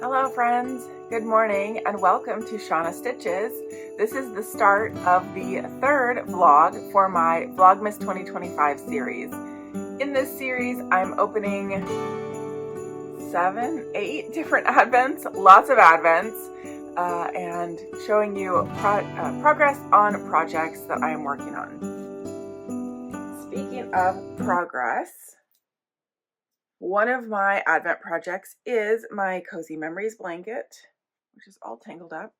Hello friends, good morning and welcome to Shauna Stitches. This is the start of the third vlog for my Vlogmas 2025 series. In this series I'm opening 8 different advents, lots of advents, and showing you progress on projects that I am working on. Speaking of progress, one of my advent projects is my Cozy Memories blanket, which is all tangled up.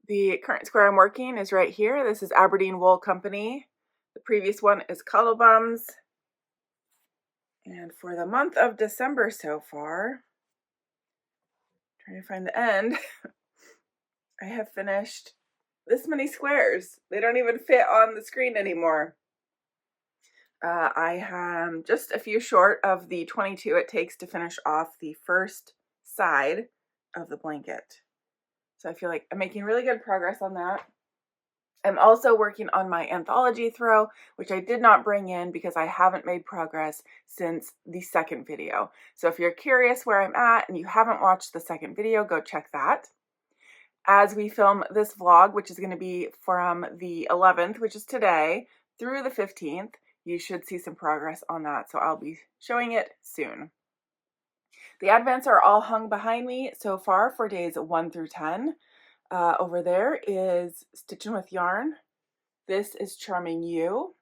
The current square I'm working is right here. This is Aberdeen Wool Company. The previous one is CudddleBums. And for the month of December so far, trying to find the end, I have finished this many squares. They don't even fit on the screen anymore. I am just a few short of the 22 it takes to finish off the first side of the blanket. So I feel like I'm making really good progress on that. I'm also working on my Anthology Throw, which I did not bring in because I haven't made progress since the second video. So if you're curious where I'm at and you haven't watched the second video, go check that. As we film this vlog, which is going to be from the 11th, which is today, through the 15th, you should see some progress on that, so I'll be showing it soon. The advents are all hung behind me so far for days 1 through 10. Over there is Stitchin With Yarn. This is Charming You.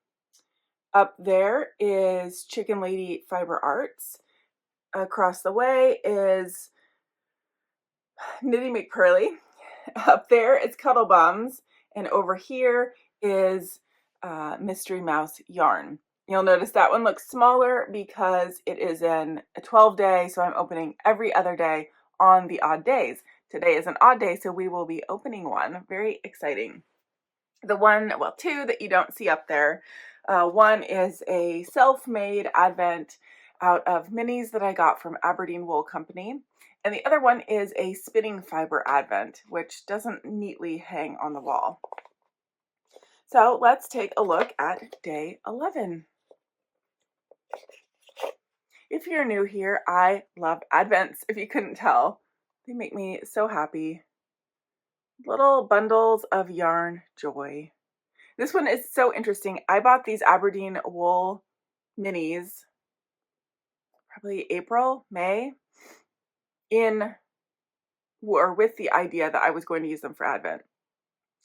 Up there is Chicken Lady Fiber Arts. Across the way is Knitty McPurly. Up there is CudddleBums. And over here is Mystery Mouse Yarn. You'll notice that one looks smaller because it is in a 12-day, so I'm opening every other day on the odd days. Today is an odd day, so we will be opening one. Very exciting. The one, well, two that you don't see up there. One is a self-made advent out of minis that I got from Aberdeen Wool Company. And the other one is a spinning fiber advent, which doesn't neatly hang on the wall. So let's take a look at day 11. If you're new here, I love advents, if you couldn't tell. They make me so happy. Little bundles of yarn joy. This one is so interesting. I bought these Aberdeen Wool minis probably April, May, with the idea that I was going to use them for Advent.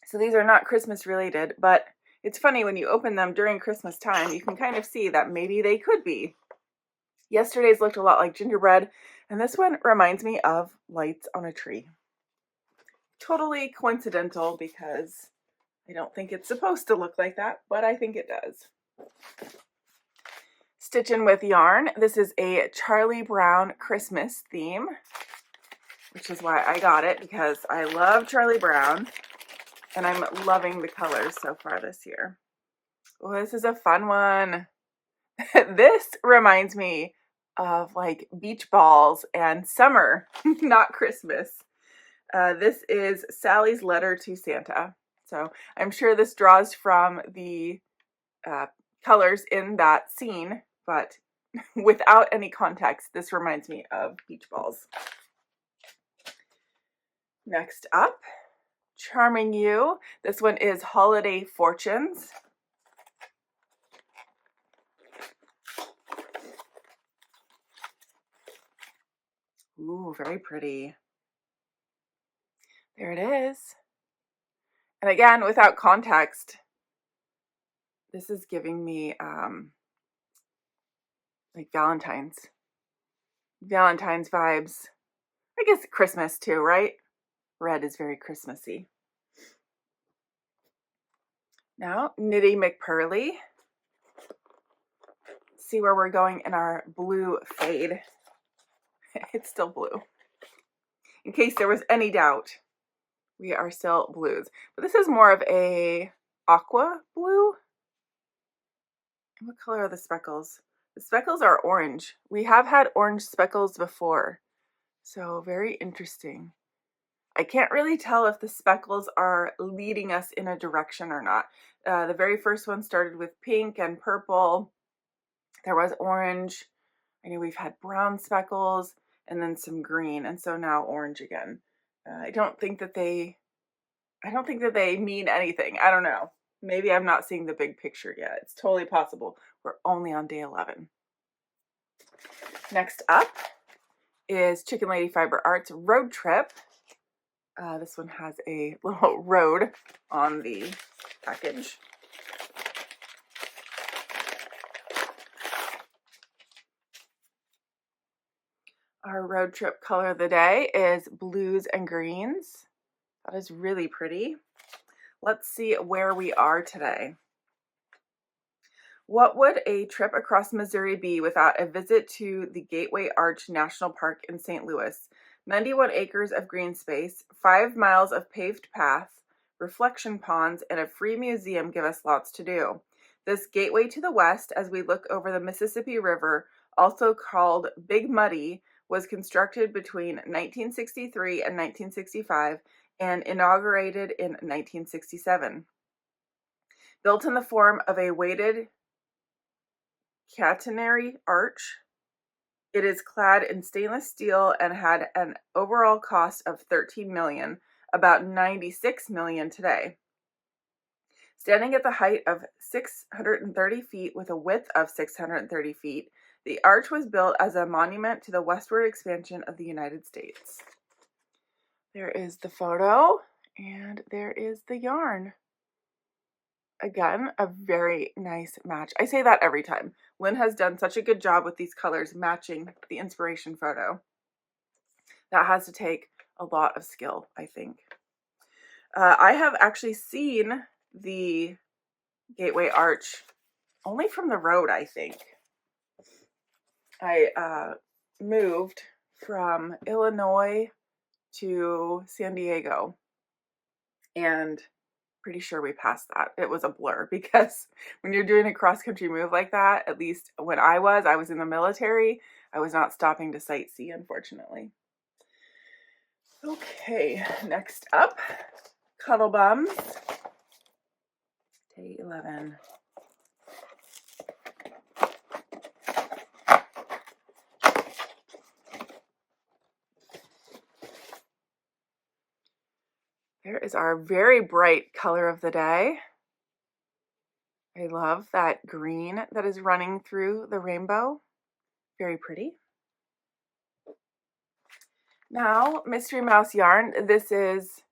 So these are not Christmas related, but it's funny when you open them during Christmas time, you can kind of see that maybe they could be. Yesterday's looked a lot like gingerbread, and this one reminds me of lights on a tree. Totally coincidental because I don't think it's supposed to look like that, but I think it does. Stitchin With Yarn. This is a Charlie Brown Christmas theme, which is why I got it, because I love Charlie Brown, and I'm loving the colors so far this year. Oh, this is a fun one. This reminds me of like beach balls and summer, not Christmas. This is Sally's Letter to Santa. So I'm sure this draws from the colors in that scene, but without any context, this reminds me of beach balls. Next up, Charming You. This one is Holiday Fortunes. Ooh, very pretty. There it is. And again, without context, this is giving me like Valentine's vibes. I guess Christmas too, right? Red is very Christmassy. Now, Knitty McPurly. See where we're going in our blue fade. It's still blue. In case there was any doubt, we are still blues. But this is more of a aqua blue. What color are the speckles? The speckles are orange. We have had orange speckles before, so very interesting. I can't really tell if the speckles are leading us in a direction or not. The very first one started with pink and purple. There was orange. I know we've had brown speckles and then some green, and so now orange again. I don't think that they mean anything. I don't know. Maybe I'm not seeing the big picture yet. It's totally possible. We're only on day 11. Next up is Chicken Lady Fiber Arts Road Trip. This one has a little road on the package. Our road trip color of the day is blues and greens. That is really pretty. Let's see where we are today. What would a trip across Missouri be without a visit to the Gateway Arch National Park in St. Louis? 91 acres of green space, 5 miles of paved path, reflection ponds, and a free museum give us lots to do. This gateway to the west, as we look over the Mississippi River, also called Big Muddy, was constructed between 1963 and 1965 and inaugurated in 1967. Built in the form of a weighted catenary arch, it is clad in stainless steel and had an overall cost of $13 million, about $96 million today. Standing at the height of 630 feet with a width of 630 feet, the arch was built as a monument to the westward expansion of the United States. There is the photo, and there is the yarn. Again, a very nice match. I say that every time. Lynn has done such a good job with these colors matching the inspiration photo. That has to take a lot of skill, I think. I have actually seen the Gateway Arch only from the road, I think. I moved from Illinois to San Diego, and pretty sure we passed that. It was a blur because when you're doing a cross-country move like that, at least when I was in the military, I was not stopping to sightsee, unfortunately. Okay, next up, CudddleBums, day 11. There is our very bright color of the day. I love that green that is running through the rainbow. Very pretty. Now, Mystery Mouse yarn. This is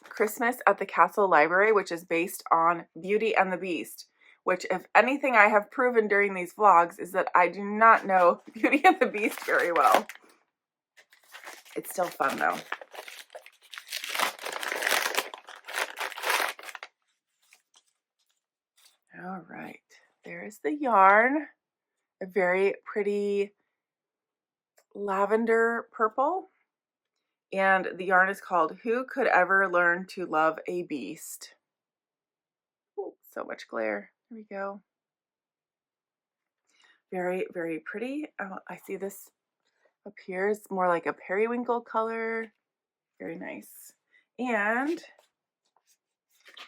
Christmas at the Castle Library, which is based on Beauty and the Beast, which, if anything I have proven during these vlogs, is that I do not know Beauty and the Beast very well. It's still fun, though. All right, there's the yarn. A very pretty lavender purple. And the yarn is called Who Could Ever Learn to Love a Beast? Ooh, so much glare. There we go. Very, very pretty. Oh, I see this up here. It's more like a periwinkle color. Very nice. And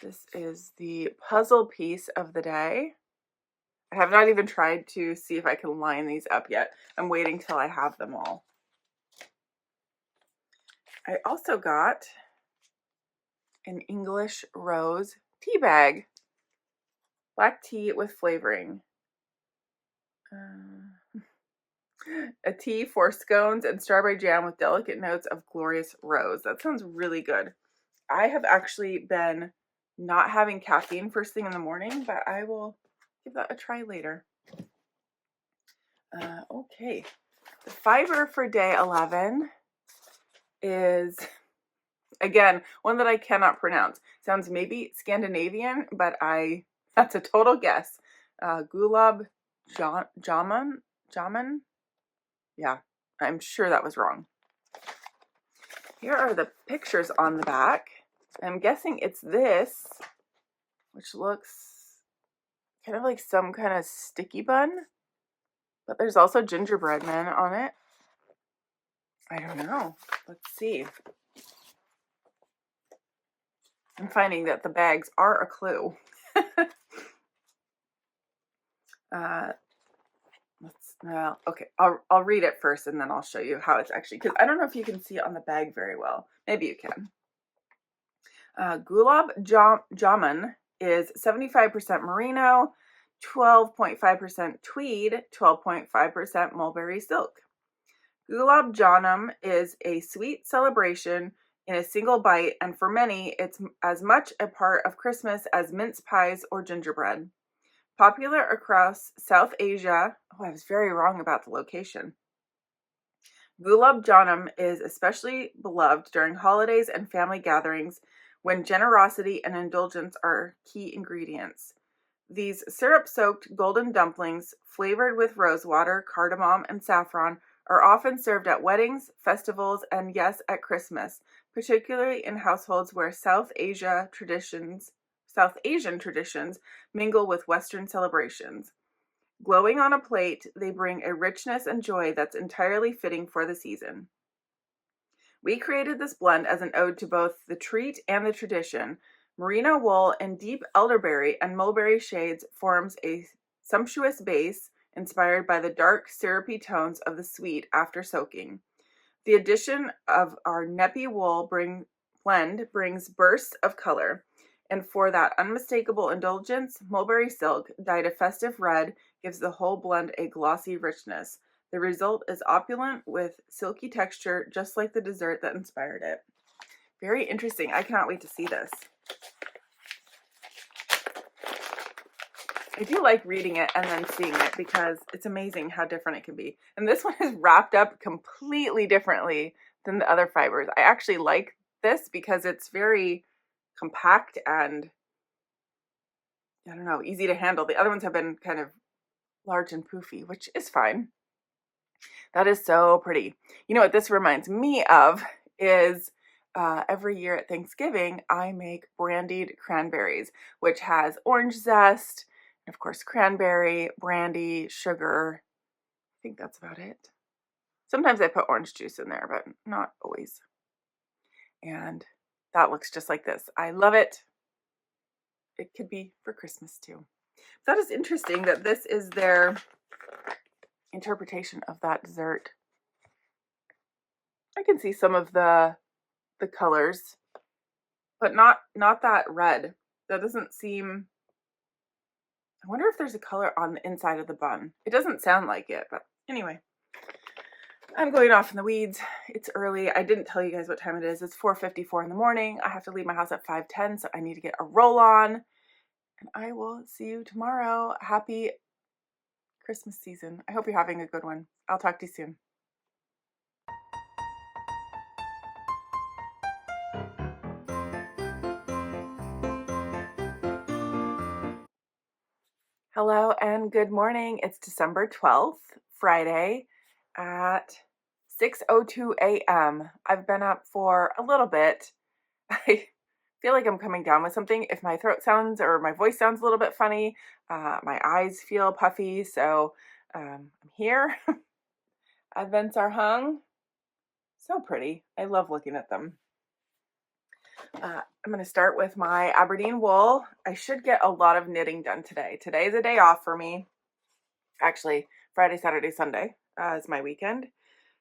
this is the puzzle piece of the day. I have not even tried to see if I can line these up yet. I'm waiting till I have them all. I also got an English Rose tea bag. Black tea with flavoring. A tea for scones and strawberry jam with delicate notes of glorious rose. That sounds really good. I have actually been not having caffeine first thing in the morning, but I will give that a try later. Okay, the fiber for day 11 is, again, one that I cannot pronounce. Sounds maybe Scandinavian, but that's a total guess. Gulab Jamun? Yeah, I'm sure that was wrong. Here are the pictures on the back. I'm guessing it's this, which looks kind of like some kind of sticky bun, but there's also gingerbread men on it. I don't know. Let's see. I'm finding that the bags are a clue. Well, okay, I'll read it first and then I'll show you how it's actually, because I don't know if you can see it on the bag very well. Maybe you can. Gulab Jamun is 75% merino, 12.5% tweed, 12.5% mulberry silk. Gulab Janum is a sweet celebration in a single bite, and for many, it's as much a part of Christmas as mince pies or gingerbread. Popular across South Asia. Oh, I was very wrong about the location. Gulab Janum is especially beloved during holidays and family gatherings when generosity and indulgence are key ingredients. These syrup-soaked golden dumplings, flavored with rosewater, cardamom, and saffron, are often served at weddings, festivals, and yes, at Christmas, particularly in households where South Asian traditions mingle with Western celebrations. Glowing on a plate, they bring a richness and joy that's entirely fitting for the season. We created this blend as an ode to both the treat and the tradition. Merino wool in deep elderberry and mulberry shades forms a sumptuous base inspired by the dark, syrupy tones of the sweet after soaking. The addition of our Neppy wool blend brings bursts of color, and for that unmistakable indulgence, mulberry silk, dyed a festive red, gives the whole blend a glossy richness. The result is opulent with silky texture, just like the dessert that inspired it. Very interesting. I cannot wait to see this. I do like reading it and then seeing it because it's amazing how different it can be. And this one is wrapped up completely differently than the other fibers. I actually like this because it's very compact and, I don't know, easy to handle. The other ones have been kind of large and poofy, which is fine. That is so pretty. You know what this reminds me of is every year at Thanksgiving, I make brandied cranberries, which has orange zest, and of course, cranberry, brandy, sugar. I think that's about it. Sometimes I put orange juice in there, but not always. And that looks just like this. I love it. It could be for Christmas too. That is interesting that this is their interpretation of that dessert. I can see some of the colors, but not that red. That doesn't seem. I wonder if there's a color on the inside of the bun. It doesn't sound like it, but anyway. I'm going off in the weeds. It's early. I didn't tell you guys what time it is. It's 4:54 in the morning. I have to leave my house at 5:10, so I need to get a roll on. And I will see you tomorrow. Happy Christmas season. I hope you're having a good one. I'll talk to you soon. Hello and good morning. It's December 12th, Friday at 6:02 a.m. I've been up for a little bit. I feel like I'm coming down with something. If my throat sounds or my voice sounds a little bit funny, my eyes feel puffy, so I'm here. Advents are hung. So pretty. I love looking at them. I'm going to start with my Aberdeen Wool. I should get a lot of knitting done today. Today's a day off for me. Actually, Friday, Saturday, Sunday is my weekend.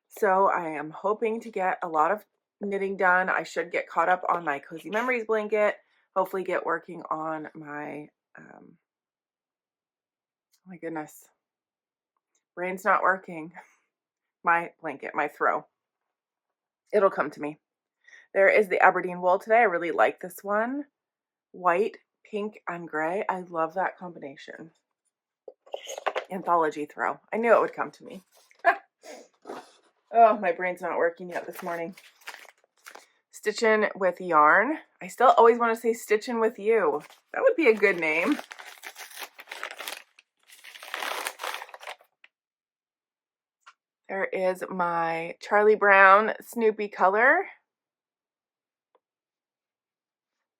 So I am hoping to get a lot of knitting done. I should get caught up on my Cozy Memories blanket. Hopefully get working on my, oh my goodness, brain's not working. My blanket, my throw. It'll come to me. There is the Aberdeen Wool today. I really like this one. White, pink, and gray. I love that combination. Anthology Throw. I knew it would come to me. Oh, my brain's not working yet this morning. Stitchin With Yarn. I still always want to say Stitchin With You. That would be a good name. There is my Charlie Brown Snoopy color.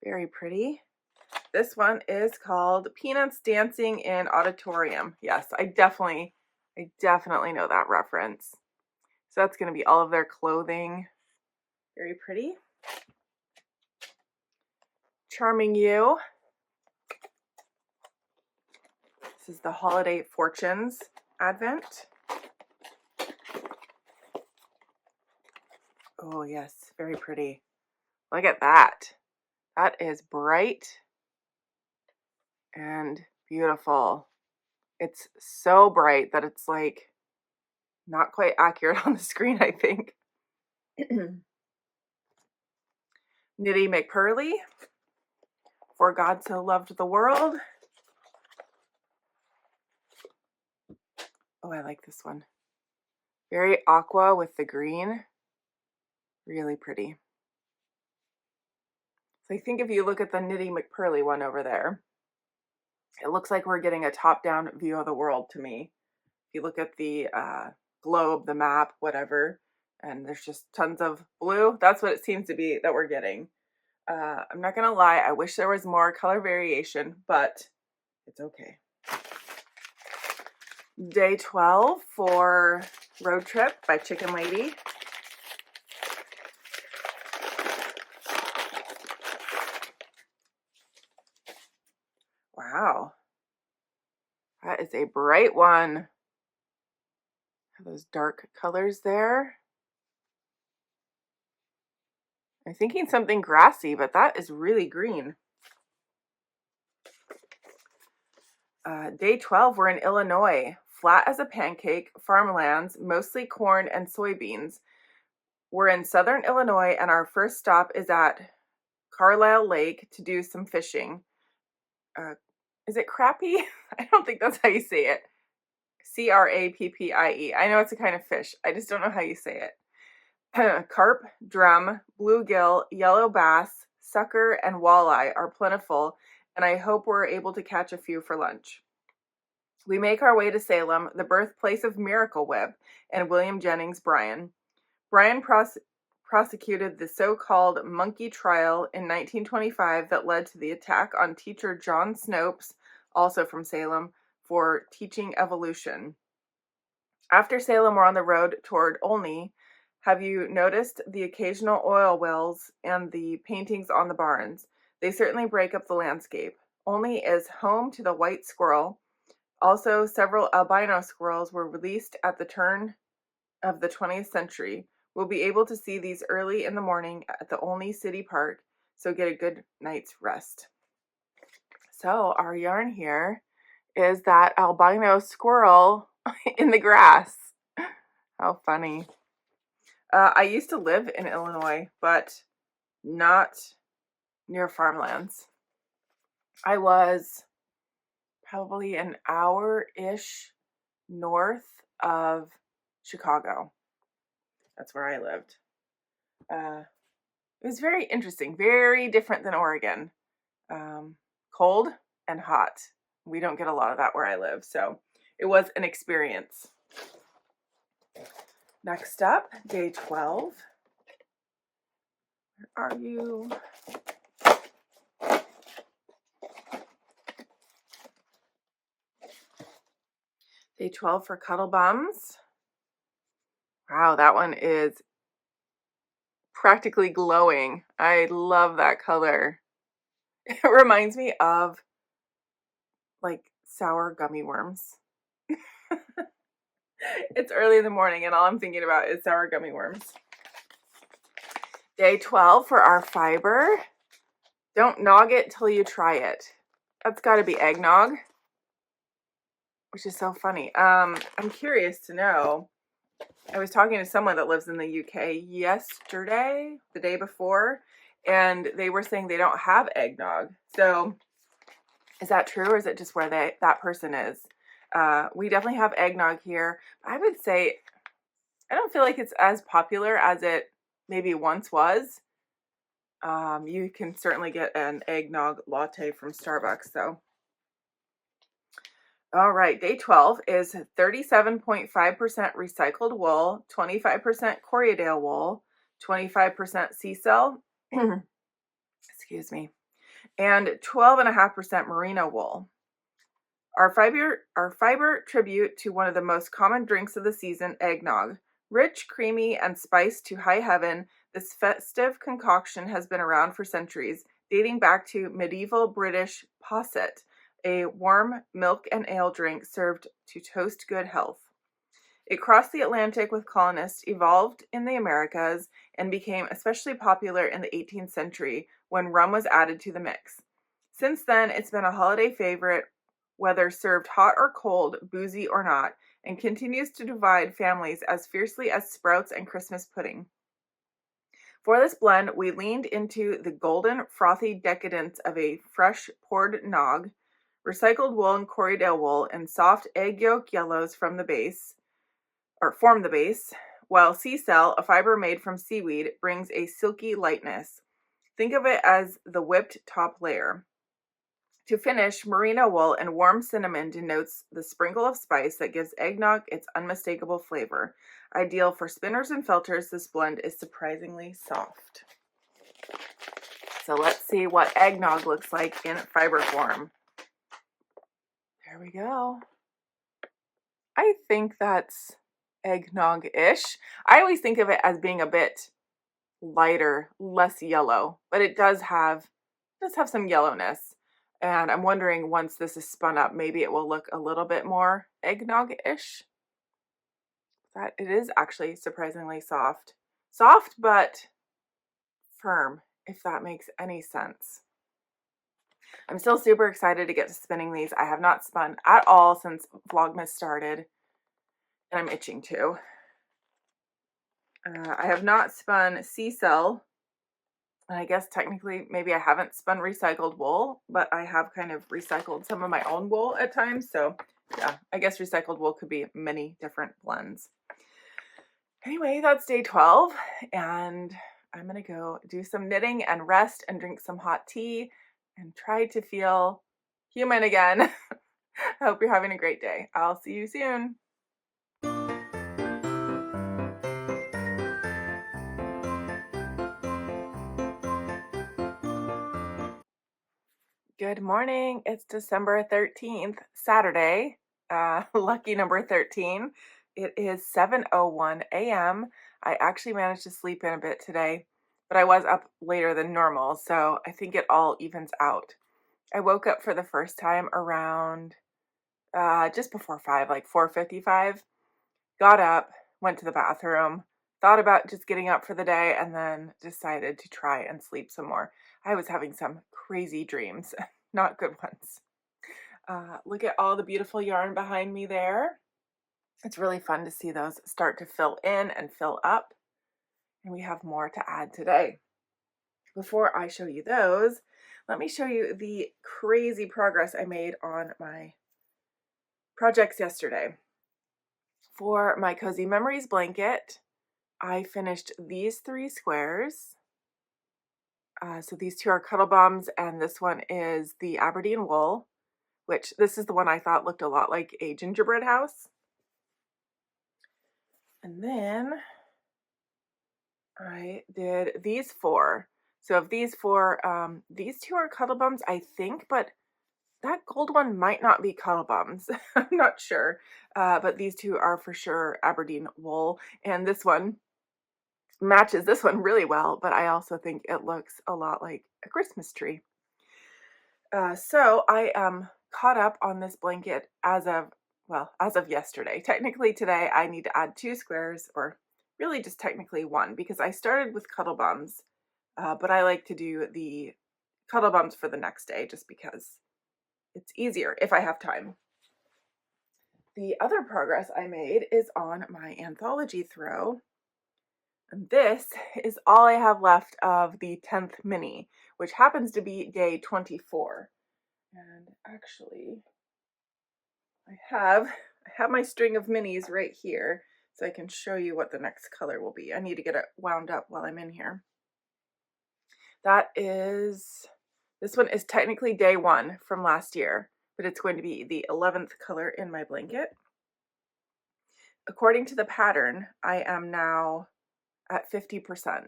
Very pretty. This one is called Peanuts Dancing in Auditorium. Yes, I definitely know that reference. So that's going to be all of their clothing. Very pretty. Charming You. This is the Holiday Fortunes. Advent. Oh yes, very pretty. Look at that. That is bright and beautiful. It's so bright that it's like not quite accurate on the screen, I think. Knitty McPurly, For God So Loved the World. Oh, I like this one. Very aqua with the green. Really pretty. So I think if you look at the Knitty McPurly one over there, it looks like we're getting a top-down view of the world to me. If you look at the globe, the map, whatever, and there's just tons of blue, that's what it seems to be that we're getting. I'm not gonna lie, I wish there was more color variation, but it's okay. Day 12 for Road Trip by Chicken Lady. Wow, that is a bright one. Have those dark colors there. I'm thinking something grassy, but that is really green. Day 12, we're in Illinois. Flat as a pancake, farmlands, mostly corn and soybeans. We're in southern Illinois, and our first stop is at Carlisle Lake to do some fishing. Is it crappie? I don't think that's how you say it. C-R-A-P-P-I-E. I know it's a kind of fish. I just don't know how you say it. Carp, drum, bluegill, yellow bass, sucker, and walleye are plentiful, and I hope we're able to catch a few for lunch. We make our way to Salem, the birthplace of Miracle Whip and William Jennings Bryan. Bryan prosecuted the so-called monkey trial in 1925 that led to the attack on teacher John Snopes, also from Salem, for teaching evolution. After Salem, we're on the road toward Olney. Have you noticed the occasional oil wells and the paintings on the barns? They certainly break up the landscape. Olney is home to the white squirrel. Also, several albino squirrels were released at the turn of the 20th century. We'll be able to see these early in the morning at the Olney City Park, so get a good night's rest. So our yarn here is that albino squirrel in the grass. How funny. I used to live in Illinois, but not near farmlands. I was probably an hour-ish north of Chicago. That's where I lived. It was very interesting, very different than Oregon. Cold and hot. We don't get a lot of that where I live, so it was an experience. Next up, day 12. Where are you? Day 12 for CudddleBums. Wow, that one is practically glowing. I love that color. It reminds me of like sour gummy worms. It's early in the morning and all I'm thinking about is sour gummy worms. Day 12 for our fiber. Don't nog it till you try it. That's got to be eggnog, which is so funny. I'm curious to know. I was talking to someone that lives in the UK yesterday, the day before, and they were saying they don't have eggnog. So is that true, or is it just where that person is? We definitely have eggnog here. I would say I don't feel like it's as popular as it maybe once was. You can certainly get an eggnog latte from Starbucks, though. All right, day 12 is 37.5% recycled wool, 25% Corriedale wool, 25% sea-cell, excuse me, and 12.5% merino wool. Our fiber tribute to one of the most common drinks of the season, eggnog. Rich, creamy, and spiced to high heaven, this festive concoction has been around for centuries, dating back to medieval British posset, a warm milk and ale drink served to toast good health. It crossed the Atlantic with colonists, evolved in the Americas, and became especially popular in the 18th century when rum was added to the mix. Since then, it's been a holiday favorite, whether served hot or cold, boozy or not, and continues to divide families as fiercely as sprouts and Christmas pudding. For this blend, we leaned into the golden, frothy decadence of a fresh poured nog, recycled wool and Corriedale wool, and soft egg yolk yellows form the base, while sea cell, a fiber made from seaweed, brings a silky lightness. Think of it as the whipped top layer. To finish, merino wool and warm cinnamon denotes the sprinkle of spice that gives eggnog its unmistakable flavor. Ideal for spinners and felters, this blend is surprisingly soft. So let's see what eggnog looks like in fiber form. There we go. I think that's eggnog-ish. I always think of it as being a bit lighter, less yellow, but it does have some yellowness. And I'm wondering, once this is spun up, maybe it will look a little bit more eggnog-ish. That it is actually surprisingly soft. Soft, but firm, if that makes any sense. I'm still super excited to get to spinning these. I have not spun at all since Vlogmas started, and I'm itching to. I have not spun sea cell. And I guess technically maybe I haven't spun recycled wool, but I have kind of recycled some of my own wool at times. So yeah, I guess recycled wool could be many different blends. Anyway, that's day 12, and I'm going to go do some knitting and rest and drink some hot tea and try to feel human again. I hope you're having a great day. I'll see you soon. Good morning. It's December 13th, Saturday, lucky number 13. It is 7:01 a.m. I actually managed to sleep in a bit today, but I was up later than normal, so I think it all evens out. I woke up for the first time around just before 5, like 4:55, got up, went to the bathroom, thought about just getting up for the day, and then decided to try and sleep some more. I was having some crazy dreams, not good ones. Look at all the beautiful yarn behind me there. It's really fun to see those start to fill in and fill up, and we have more to add today. Before I show you those, let me show you the crazy progress I made on my projects yesterday. For my Cozy Memories blanket, I finished these 3 squares. So these 2 are CudddleBums, and this one is the Aberdeen Wool, which this is the one I thought looked a lot like a gingerbread house. And then I did these 4. So of these 4, these 2 are CudddleBums, I think, but that gold one might not be CudddleBums. I'm not sure, but these 2 are for sure Aberdeen Wool, and this one matches this one really well, but I also think it looks a lot like a Christmas tree. So I am caught up on this blanket as of yesterday. Technically today I need to add 2 squares, or really just technically 1, because I started with CudddleBums, but I like to do the CudddleBums for the next day just because it's easier if I have time. The other progress I made is on my Anthology Throw. And this is all I have left of the 10th mini, which happens to be day 24. And actually, I have my string of minis right here, so I can show you what the next color will be. I need to get it wound up while I'm in here. This one is technically day 1 from last year, but it's going to be the 11th color in my blanket. According to the pattern, I am now at 50%,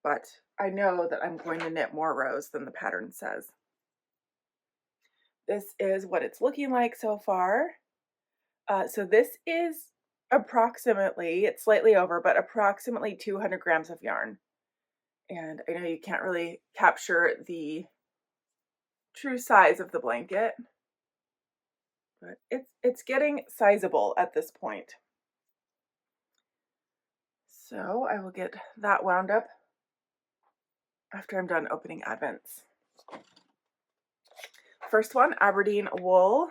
but I know that I'm going to knit more rows than the pattern says. This is what it's looking like so far. So this is approximately, it's slightly over, but approximately 200 grams of yarn. And I know you can't really capture the true size of the blanket, but it's getting sizable at this point. So I will get that wound up after I'm done opening advents. First one, Aberdeen Wool,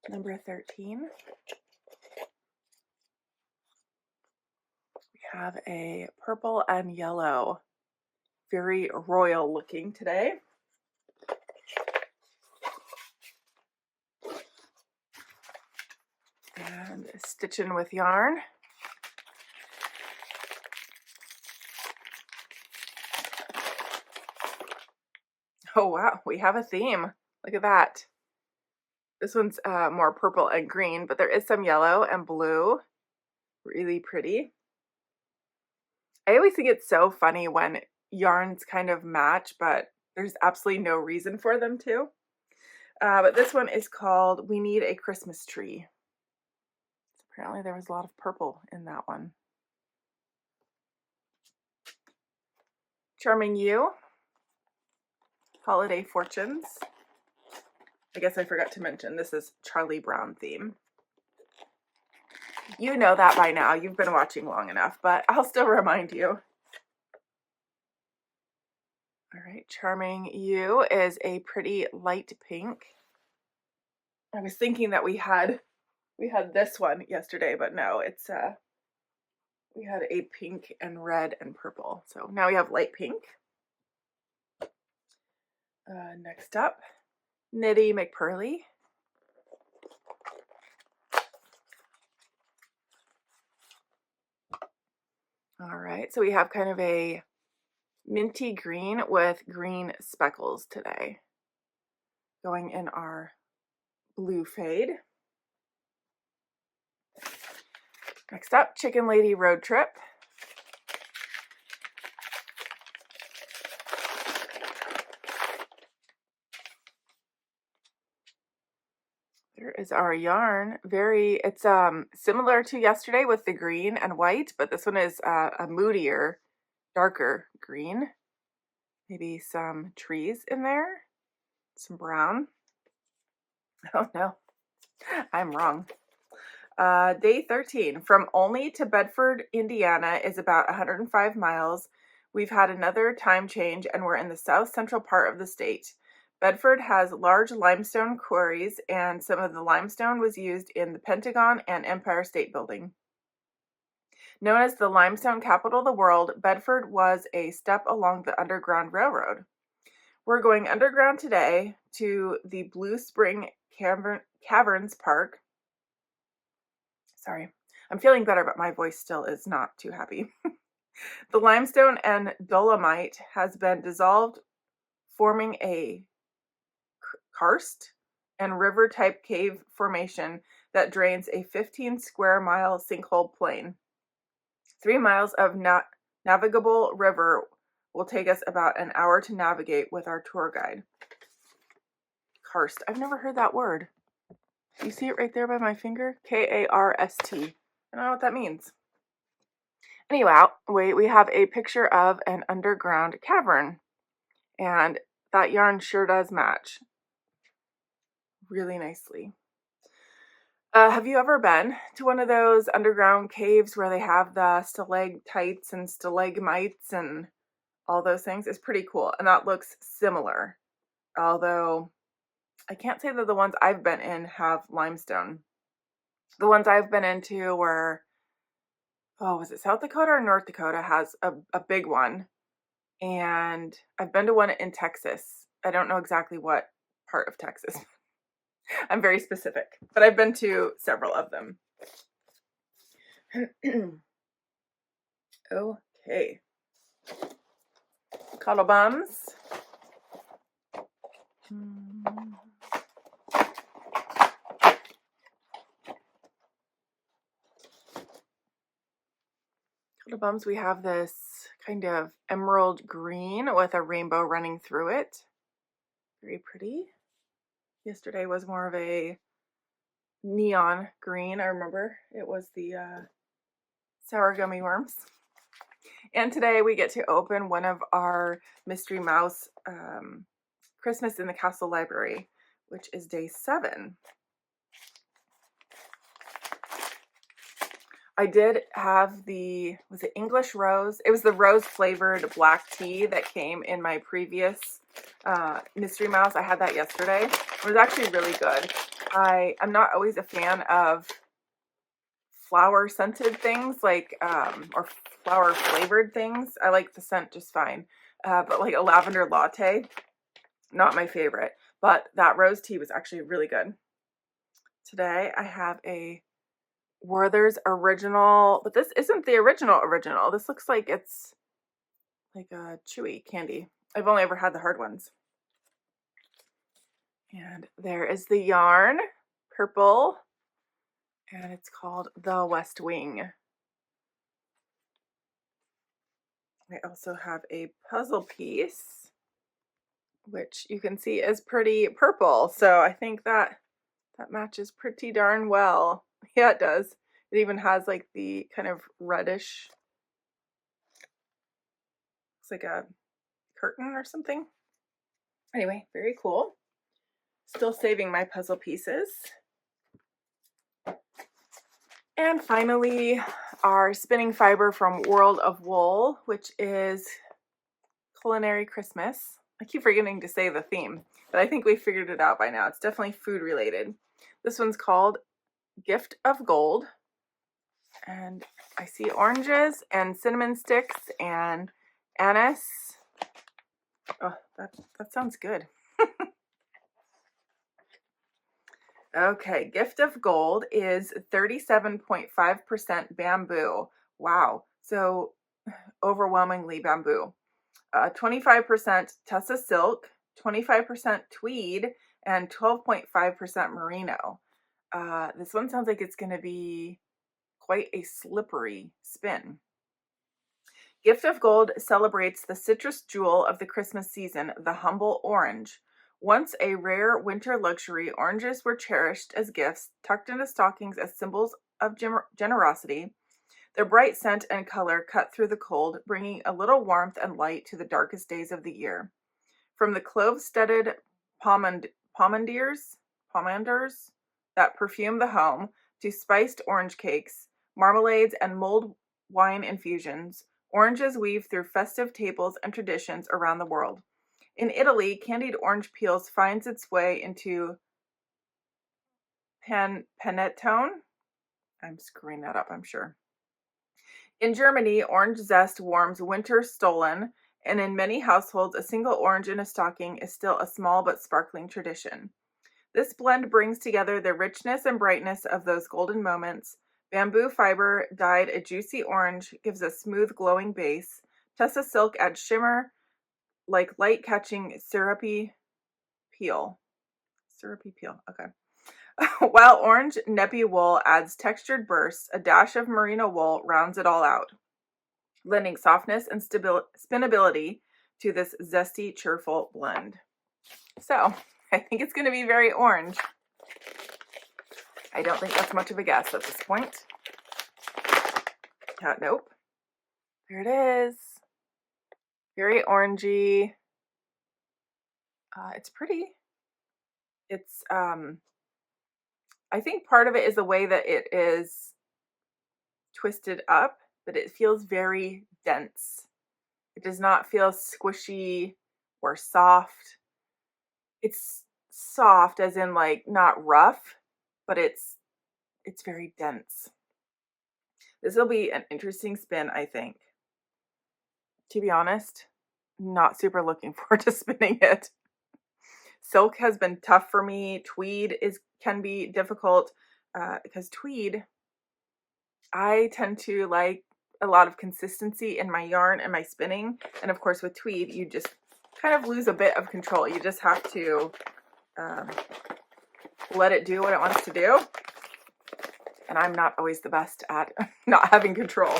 number 13. We have a purple and yellow, very royal looking today. And Stitchin With Yarn. Oh wow, we have a theme. Look at that. This one's more purple and green, but there is some yellow and blue. Really pretty. I always think it's so funny when yarns kind of match, but there's absolutely no reason for them to. But this one is called We Need a Christmas Tree. Apparently there was a lot of purple in that one. Charming You, Holiday Fortunes. I guess I forgot to mention this is Charlie Brown theme. You know that by now. You've been watching long enough, but I'll still remind you. All right, Charming You is a pretty light pink. I was thinking that we had this one yesterday, but no, it's we had a pink and red and purple. So now we have light pink. Next up, Knitty McPurly. All right, so we have kind of a minty green with green speckles today, going in our blue fade. Next up, Chicken Lady Road Trip. There is our yarn. It's similar to yesterday with the green and white, but this one is a moodier, darker green. Maybe some trees in there, some brown. Oh no, I'm wrong. Day 13, from Olney to Bedford, Indiana is about 105 miles. We've had another time change and we're in the south central part of the state. Bedford has large limestone quarries, and some of the limestone was used in the Pentagon and Empire State Building. Known as the limestone capital of the world, Bedford was a step along the Underground Railroad. We're going underground today to the Blue Spring Caverns Park. Sorry, I'm feeling better, but my voice still is not too happy. The limestone and dolomite has been dissolved, forming a karst and river-type cave formation that drains a 15 square mile sinkhole plain. 3 miles of navigable river will take us about an hour to navigate with our tour guide. Karst. I've never heard that word. You see it right there by my finger? K-A-R-S-T. I don't know what that means. Anyway, we have a picture of an underground cavern, and that yarn sure does match really nicely. Have you ever been to one of those underground caves where they have the stalactites and stalagmites and all those things? It's pretty cool, and that looks similar, although I can't say that the ones I've been in have limestone. The ones I've been into were, was it South Dakota or North Dakota has a big one, and I've been to one in Texas. I don't know exactly what part of Texas. I'm very specific, but I've been to several of them. Okay. CudddleBums. CudddleBums, we have this kind of emerald green with a rainbow running through it. Very pretty. Yesterday was more of a neon green. I remember it was the sour gummy worms. And today we get to open one of our Mystery Mouse Christmas in the Castle Library, which is day 7. I did have the, was it English Rose? It was the rose flavored black tea that came in my previous Mystery Mouse. I had that yesterday. It was actually really good. I'm not always a fan of flower scented things, like, or flower flavored things. I like the scent just fine. But like a lavender latte, not my favorite. But that rose tea was actually really good. Today I have a Werther's original, but this isn't the original. This looks like it's like a chewy candy. I've only ever had the hard ones. And there is the yarn, purple, and it's called The West Wing. I also have a puzzle piece, which you can see is pretty purple. So I think that matches pretty darn well. Yeah, it does. It even has like the kind of reddish, it's like a curtain or something. Anyway, very cool. Still saving my puzzle pieces. And finally, our spinning fiber from World of Wool, which is Culinary Christmas. I keep forgetting to say the theme, but I think we figured it out by now. It's definitely food related. This one's called Gift of Gold. And I see oranges and cinnamon sticks and anise. Oh, that sounds good. Okay, Gift of Gold is 37.5% bamboo. Wow, so overwhelmingly bamboo. 25% Tessa silk, 25% tweed, and 12.5% merino. This one sounds like it's going to be quite a slippery spin. Gift of Gold celebrates the citrus jewel of the Christmas season, the humble orange. Once a rare winter luxury, oranges were cherished as gifts, tucked into stockings as symbols of generosity. Their bright scent and color cut through the cold, bringing a little warmth and light to the darkest days of the year. From the clove-studded pomanders that perfume the home, to spiced orange cakes, marmalades, and mulled wine infusions, oranges weave through festive tables and traditions around the world. In Italy, candied orange peels finds its way into panettone. I'm screwing that up, I'm sure. In Germany, orange zest warms winter Stollen, and in many households, a single orange in a stocking is still a small but sparkling tradition. This blend brings together the richness and brightness of those golden moments. Bamboo fiber dyed a juicy orange gives a smooth, glowing base. Tessa silk adds shimmer like light-catching syrupy peel. Okay. While orange neppy wool adds textured bursts, a dash of merino wool rounds it all out, lending softness and spinability to this zesty, cheerful blend. So, I think it's going to be very orange. I don't think that's much of a guess at this point. Nope. There it is. Very orangey. It's pretty. It's, I think part of it is the way that it is twisted up, but it feels very dense. It does not feel squishy or soft. It's soft as in like not rough, but it's very dense. This will be an interesting spin, I think. To be honest, not super looking forward to spinning it. Silk has been tough for me. Tweed can be difficult because tweed, I tend to like a lot of consistency in my yarn and my spinning. And of course with tweed, you just kind of lose a bit of control. You just have to let it do what it wants to do. And I'm not always the best at not having control.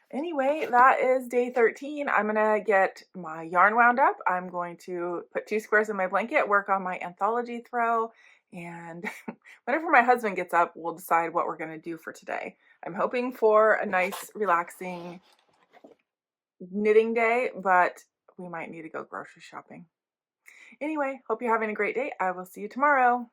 Anyway, that is day 13. I'm going to get my yarn wound up. I'm going to put 2 squares in my blanket, work on my Anthology Throw, and whenever my husband gets up, we'll decide what we're going to do for today. I'm hoping for a nice, relaxing knitting day, but we might need to go grocery shopping. Anyway, hope you're having a great day. I will see you tomorrow.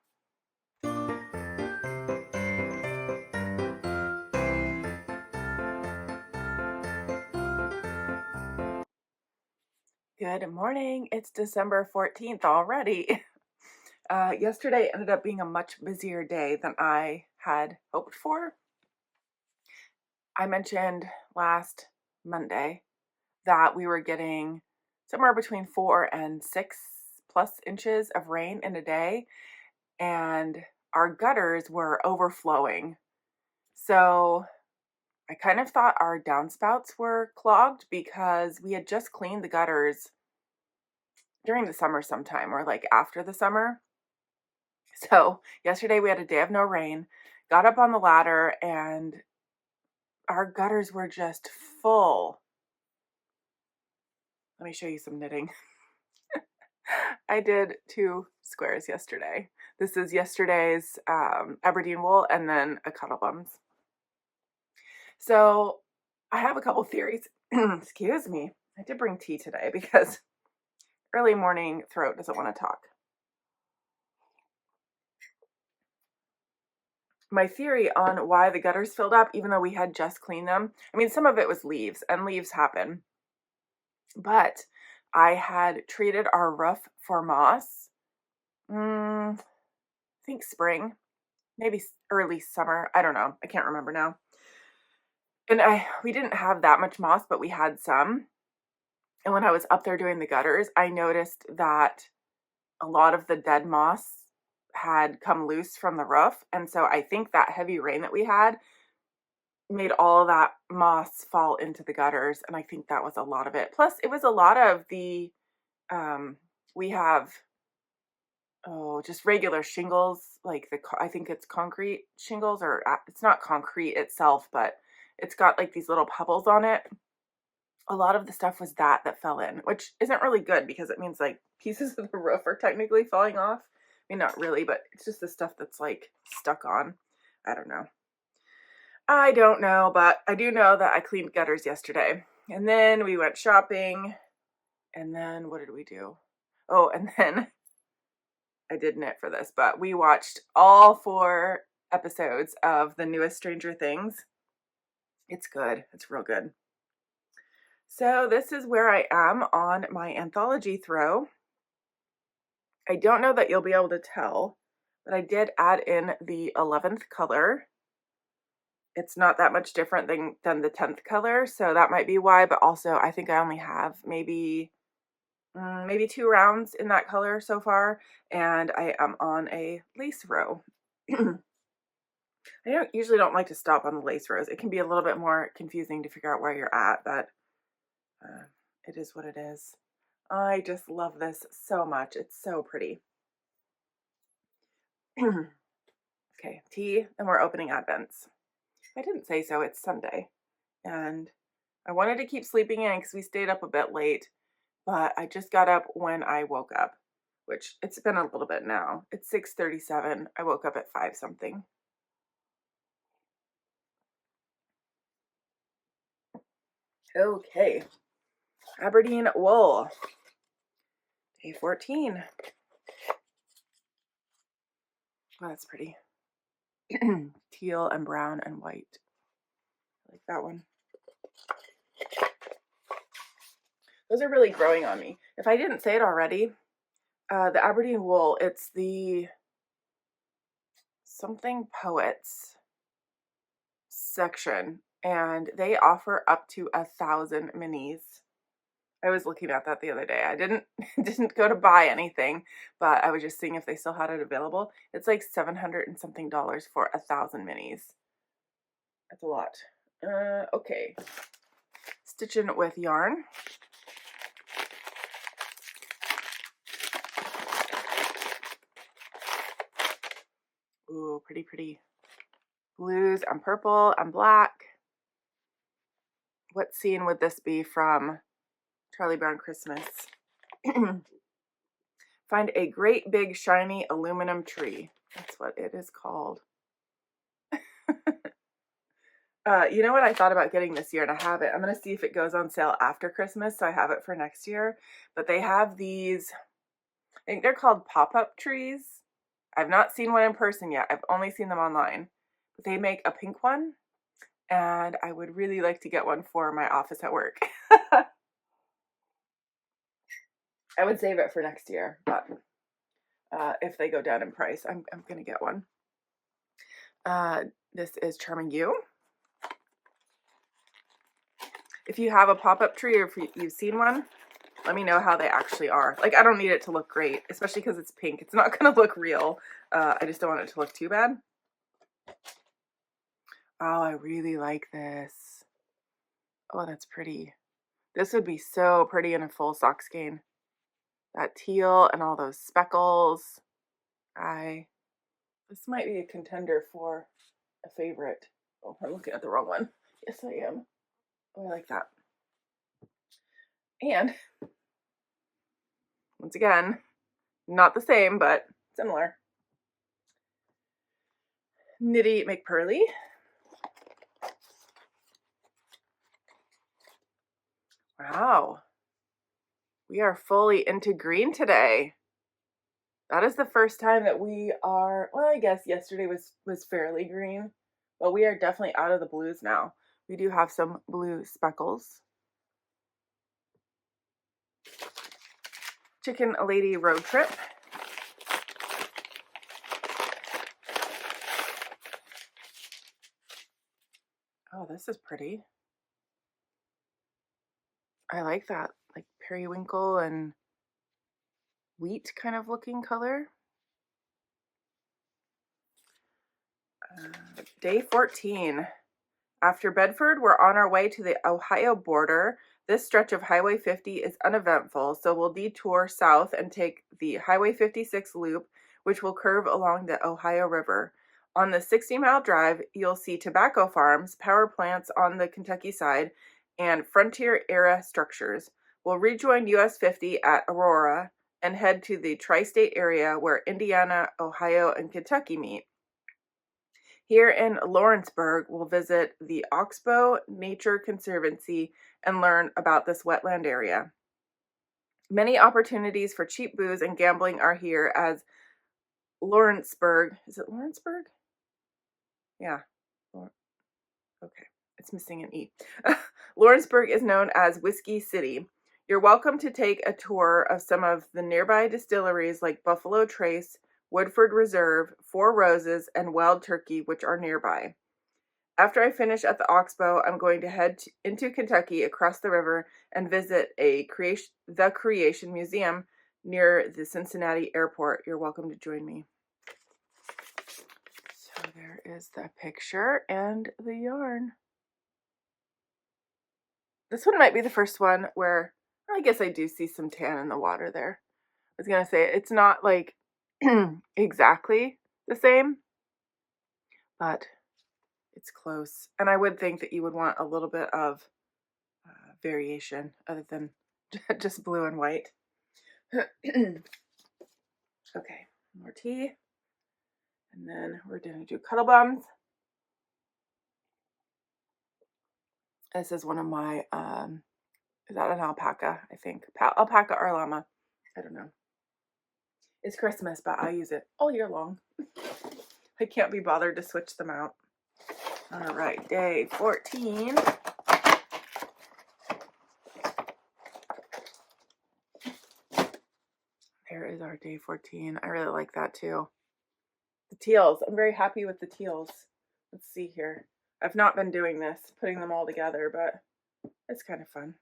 Good morning. It's December 14th already. Yesterday ended up being a much busier day than I had hoped for. I mentioned last Monday that we were getting somewhere between 4 and 6+ inches of rain in a day, and our gutters were overflowing. So I kind of thought our downspouts were clogged because we had just cleaned the gutters during the summer sometime, or like after the summer. So yesterday we had a day of no rain, got up on the ladder, and our gutters were just full. Let me show you some knitting. I did 2 squares yesterday. This is yesterday's Aberdeen Wool and then a CudddleBums. So I have a couple theories. Excuse me. I did bring tea today because early morning throat doesn't want to talk. My theory on why the gutters filled up, even though we had just cleaned them, I mean, some of it was leaves, and leaves happen. But I had treated our roof for moss, I think spring, maybe early summer. I don't know. I can't remember now. And we didn't have that much moss, but we had some. And when I was up there doing the gutters, I noticed that a lot of the dead moss had come loose from the roof. And so I think that heavy rain that we had made all of that moss fall into the gutters. And I think that was a lot of it. Plus, it was a lot of the, we have, just regular shingles, like I think it's concrete shingles, or it's not concrete itself, but it's got like these little pebbles on it. A lot of the stuff was that fell in, which isn't really good because it means like pieces of the roof are technically falling off. I mean, not really, but it's just the stuff that's like stuck on. I don't know. I don't know, but I do know that I cleaned gutters yesterday. And then we went shopping. And then what did we do? Oh, and then I did knit for this, but we watched all 4 episodes of the newest Stranger Things. It's good. It's real good. So this is where I am on my Anthology Throw. I don't know that you'll be able to tell, but I did add in the 11th color. It's not that much different than the 10th color, so that might be why, but also I think I only have maybe 2 rounds in that color so far, and I am on a lace row. I usually don't like to stop on the lace rows. It can be a little bit more confusing to figure out where you're at, but it is what it is. I just love this so much. It's so pretty. Okay, tea, and we're opening Advents. I didn't say so, it's Sunday. And I wanted to keep sleeping in because we stayed up a bit late, but I just got up when I woke up, which it's been a little bit now. It's 6:37. I woke up at 5 something. Okay, Aberdeen Wool, day 14. Oh, that's pretty. Teal and brown and white. I like that one. Those are really growing on me. If I didn't say it already, the Aberdeen Wool, it's the Something Poets section, and they offer up to 1,000 minis. I was looking at that the other day. I didn't go to buy anything, but I was just seeing if they still had it available. It's like $700 and something for 1,000 minis. That's a lot. Okay. Stitchin With Yarn. Ooh, pretty, pretty blues and purple and black. What scene would this be from Charlie Brown Christmas? Find a great big shiny aluminum tree. That's what it is called. You know what I thought about getting this year, and I have it. I'm going to see if it goes on sale after Christmas, so I have it for next year. But they have these, I think they're called pop-up trees. I've not seen one in person yet. I've only seen them online. But they make a pink one, and I would really like to get one for my office at work. I would save it for next year, but if they go down in price, I'm going to get one. This is Charming You. If you have a pop-up tree or if you've seen one, let me know how they actually are. Like, I don't need it to look great, especially because it's pink. It's not going to look real. I just don't want it to look too bad. Oh, I really like this. Oh, that's pretty. This would be so pretty in a full sock skein. That teal and all those speckles. This might be a contender for a favorite. Oh, I'm looking at the wrong one. Yes, I am. Oh, I like that. And once again, not the same, but similar. Knitty McPurly. Wow. We are fully into green today. That is the first time that we are, well, I guess yesterday was fairly green, but we are definitely out of the blues now. We do have some blue speckles. Chicken Lady Road Trip. Oh, this is pretty. I like that, like periwinkle and wheat kind of looking color. Day 14. After Bedford, we're on our way to the Ohio border. This stretch of Highway 50 is uneventful, so we'll detour south and take the Highway 56 loop, which will curve along the Ohio River. On the 60-mile drive, you'll see tobacco farms, power plants on the Kentucky side, and frontier-era structures. We'll rejoin US 50 at Aurora and head to the tri-state area where Indiana, Ohio, and Kentucky meet. Here in Lawrenceburg, we'll visit the Oxbow Nature Conservancy and learn about this wetland area. Many opportunities for cheap booze and gambling are here as Lawrenceburg, is it Lawrenceburg? Yeah. Okay, it's missing an E. Lawrenceburg is known as Whiskey City. You're welcome to take a tour of some of the nearby distilleries like Buffalo Trace, Woodford Reserve, Four Roses, and Wild Turkey, which are nearby. After I finish at the Oxbow, I'm going to head into Kentucky across the river and visit the Creation Museum near the Cincinnati airport. You're welcome to join me. So there is the picture and the yarn. This one might be the first one where I guess I do see some tan in the water there. I was going to say it's not like exactly the same, but it's close. And I would think that you would want a little bit of variation other than just blue and white. Okay, more tea. And then we're going to do CudddleBums. This is one of my, is that an alpaca, I think? Alpaca or llama. I don't know. It's Christmas, but I use it all year long. I can't be bothered to switch them out. All right, day 14. There is our day 14. I really like that too. The teals. I'm very happy with the teals. Let's see here. I've not been doing this, putting them all together, but it's kind of fun.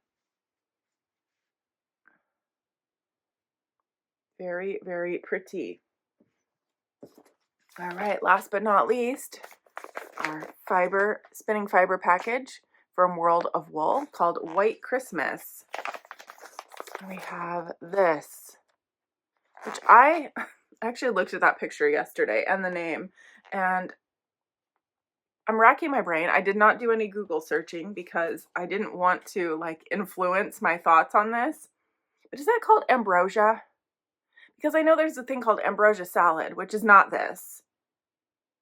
Very, very pretty. All right, last but not least, our spinning fiber package from World of Wool called White Christmas. We have this, which I actually looked at that picture yesterday and the name, and I'm racking my brain. I did not do any Google searching because I didn't want to like influence my thoughts on this. But is that called ambrosia? Because I know there's a thing called ambrosia salad, which is not this.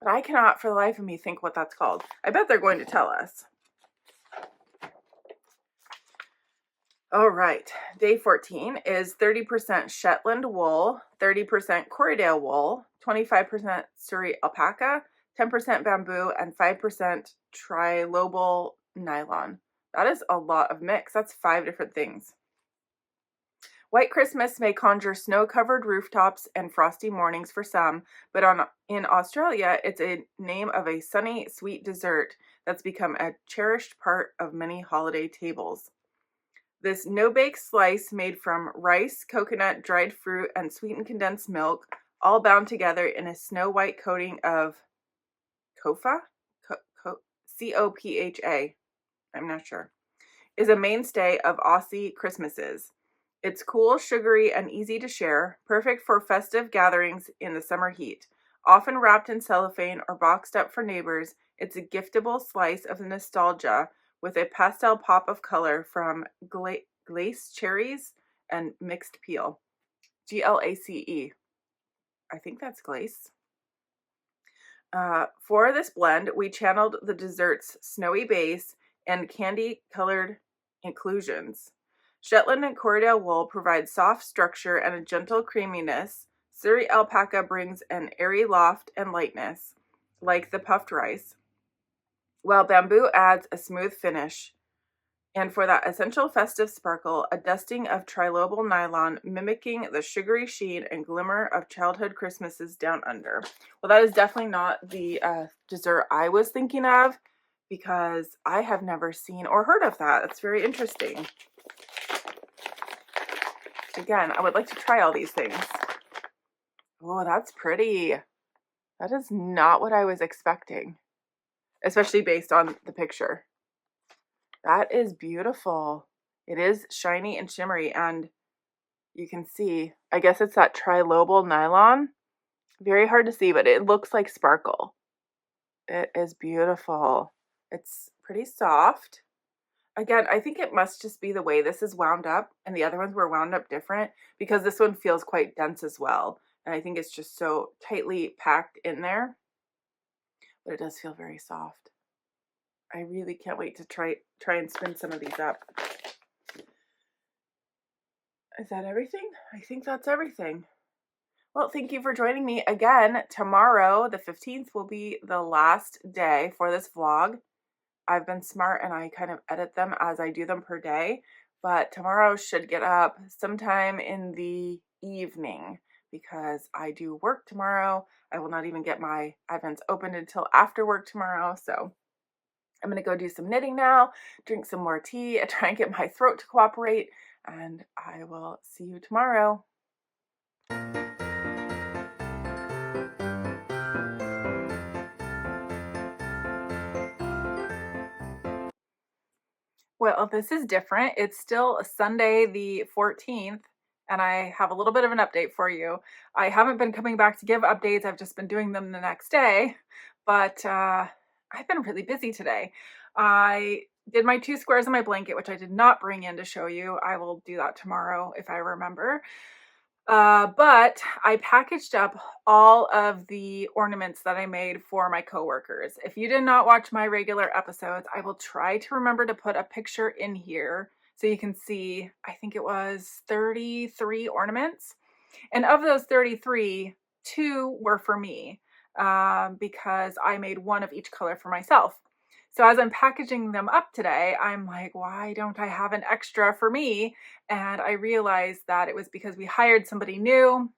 But I cannot for the life of me think what that's called. I bet they're going to tell us. All right, day 14 is 30% Shetland wool, 30% Corriedale wool, 25% Surrey alpaca, 10% bamboo, and 5% trilobal nylon. That is a lot of mix. That's 5 different things. White Christmas may conjure snow-covered rooftops and frosty mornings for some, but in Australia, it's a name of a sunny, sweet dessert that's become a cherished part of many holiday tables. This no-bake slice made from rice, coconut, dried fruit, and sweetened condensed milk, all bound together in a snow-white coating of copha, C-O-P-H-A, I'm not sure, is a mainstay of Aussie Christmases. It's cool, sugary, and easy to share, perfect for festive gatherings in the summer heat. Often wrapped in cellophane or boxed up for neighbors, it's a giftable slice of nostalgia with a pastel pop of color from glace cherries and mixed peel. Glace. I think that's glace. For this blend, we channeled the dessert's snowy base and candy-colored inclusions. Shetland and Corriedale wool provide soft structure and a gentle creaminess. Surrey alpaca brings an airy loft and lightness, like the puffed rice, while bamboo adds a smooth finish. And for that essential festive sparkle, a dusting of trilobal nylon mimicking the sugary sheen and glimmer of childhood Christmases down under. Well, that is definitely not the dessert I was thinking of, because I have never seen or heard of that. It's very interesting. Again, I would like to try all these things. Oh, that's pretty. That is not what I was expecting, especially based on the picture. That is beautiful. It is shiny and shimmery, and you can see, I guess it's that trilobal nylon. Very hard to see, but it looks like sparkle. It is beautiful. It's pretty soft. Again, I think it must just be the way this is wound up, and the other ones were wound up different, because this one feels quite dense as well. And I think it's just so tightly packed in there, but it does feel very soft. I really can't wait to try and spin some of these up. Is that everything? I think that's everything. Well, thank you for joining me again. Tomorrow, the 15th, will be the last day for this vlog. I've been smart and I kind of edit them as I do them per day, but tomorrow should get up sometime in the evening because I do work tomorrow. I will not even get my Advents opened until after work tomorrow, so I'm going to go do some knitting now, drink some more tea, and try and get my throat to cooperate, and I will see you tomorrow. Well, this is different. It's still Sunday the 14th, and I have a little bit of an update for you. I haven't been coming back to give updates. I've just been doing them the next day, but I've been really busy today. I did my 2 squares on my blanket, which I did not bring in to show you. I will do that tomorrow if I remember. But I packaged up all of the ornaments that I made for my coworkers. If you did not watch my regular episodes, I will try to remember to put a picture in here so you can see. I think it was 33 ornaments. And of those 33, 2 were for me because I made one of each color for myself. So as I'm packaging them up today, I'm like, why don't I have an extra for me? And I realized that it was because we hired somebody new.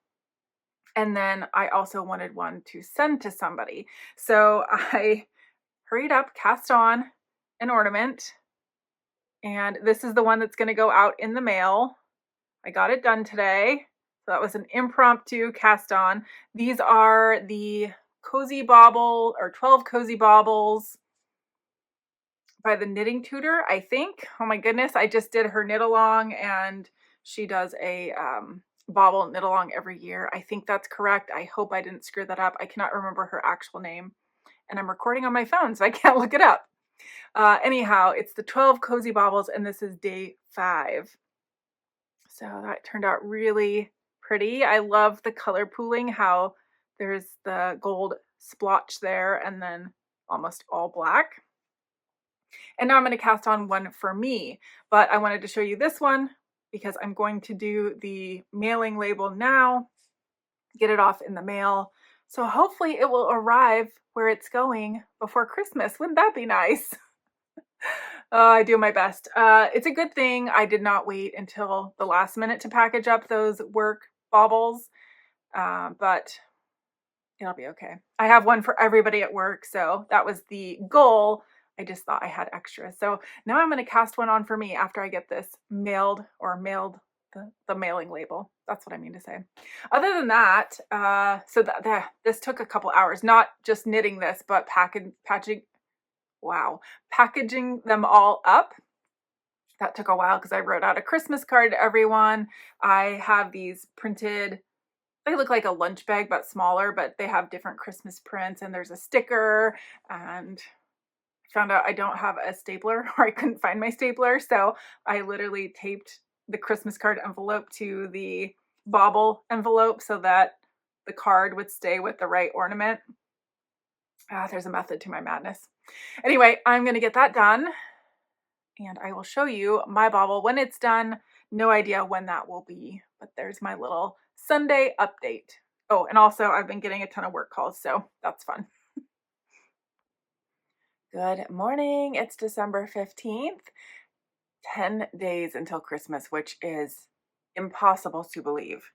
And then I also wanted one to send to somebody. So I hurried up, cast on an ornament. And this is the one that's going to go out in the mail. I got it done today. So that was an impromptu cast on. These are the Cozy Bauble, or 12 Cozy Baubles, by the Knitting Tutor, I think. Oh my goodness, I just did her knit along, and she does a bauble knit along every year. I think that's correct. I hope I didn't screw that up. I cannot remember her actual name, and I'm recording on my phone, so I can't look it up. Anyhow, it's the 12 Cozy Baubles, and this is day 5. So that turned out really pretty. I love the color pooling, how there's the gold splotch there and then almost all black. And now I'm going to cast on one for me, but I wanted to show you this one because I'm going to do the mailing label now, get it off in the mail. So hopefully it will arrive where it's going before Christmas. Wouldn't that be nice? Oh, I do my best. It's a good thing I did not wait until the last minute to package up those work baubles, but it'll be okay. I have one for everybody at work, so that was the goal. I just thought I had extra. So now I'm going to cast one on for me after I get this mailed the mailing label. That's what I mean to say. Other than that, this took a couple hours, not just knitting this, but packaging them all up. That took a while because I wrote out a Christmas card to everyone. I have these printed, they look like a lunch bag, but smaller, but they have different Christmas prints, and there's a sticker, and found out I don't have a stapler, or I couldn't find my stapler. So I literally taped the Christmas card envelope to the bauble envelope so that the card would stay with the right ornament. There's a method to my madness. Anyway, I'm going to get that done, and I will show you my bauble when it's done. No idea when that will be, but there's my little Sunday update. Oh, and also I've been getting a ton of work calls, so that's fun. Good morning. It's December 15th. 10 days until Christmas, which is impossible to believe.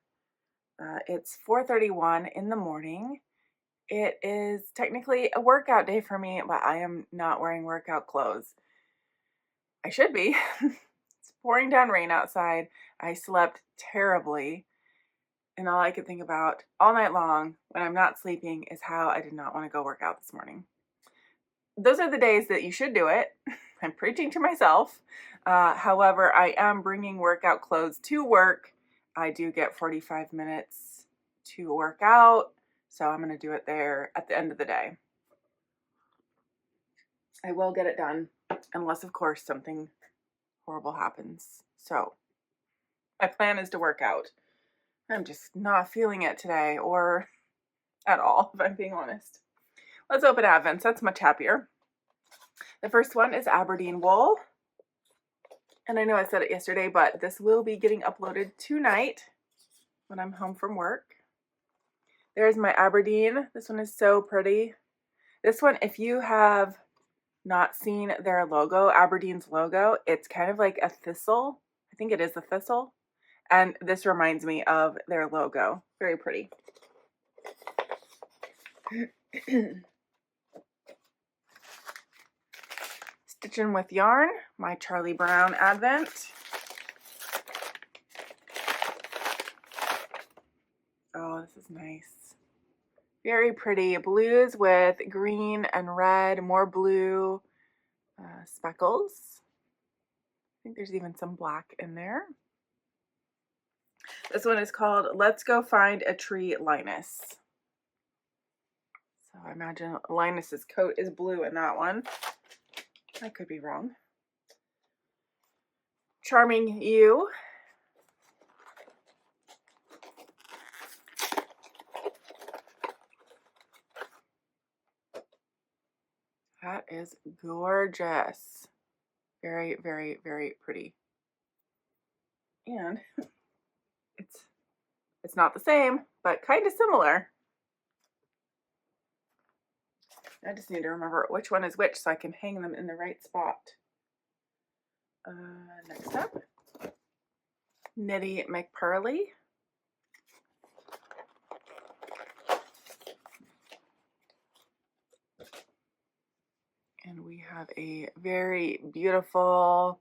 It's 4:31 in the morning. It is technically a workout day for me, but I am not wearing workout clothes. I should be. It's pouring down rain outside. I slept terribly, and all I could think about all night long when I'm not sleeping is how I did not want to go work out this morning. Those are the days that you should do it. I'm preaching to myself. However, I am bringing workout clothes to work. I do get 45 minutes to work out, so I'm going to do it there at the end of the day. I will get it done, unless, of course, something horrible happens. So my plan is to work out. I'm just not feeling it today, or at all, if I'm being honest. Let's open Advents. That's much happier. The first one is Aberdeen Wool. And I know I said it yesterday, but this will be getting uploaded tonight when I'm home from work. There's my Aberdeen. This one is so pretty. This one, if you have not seen their logo, Aberdeen's logo, it's kind of like a thistle. I think it is a thistle. And this reminds me of their logo. Very pretty. Stitchin With Yarn, my Charlie Brown Advent. Oh, this is nice. Very pretty. Blues with green and red, more blue speckles. I think there's even some black in there. This one is called Let's Go Find a Tree Linus. So I imagine Linus's coat is blue in that one. I could be wrong. Charming You. That is gorgeous. Very, very, very pretty. And it's not the same, but kind of similar. I just need to remember which one is which so I can hang them in the right spot. Next up, Knitty McPurly. And we have a very beautiful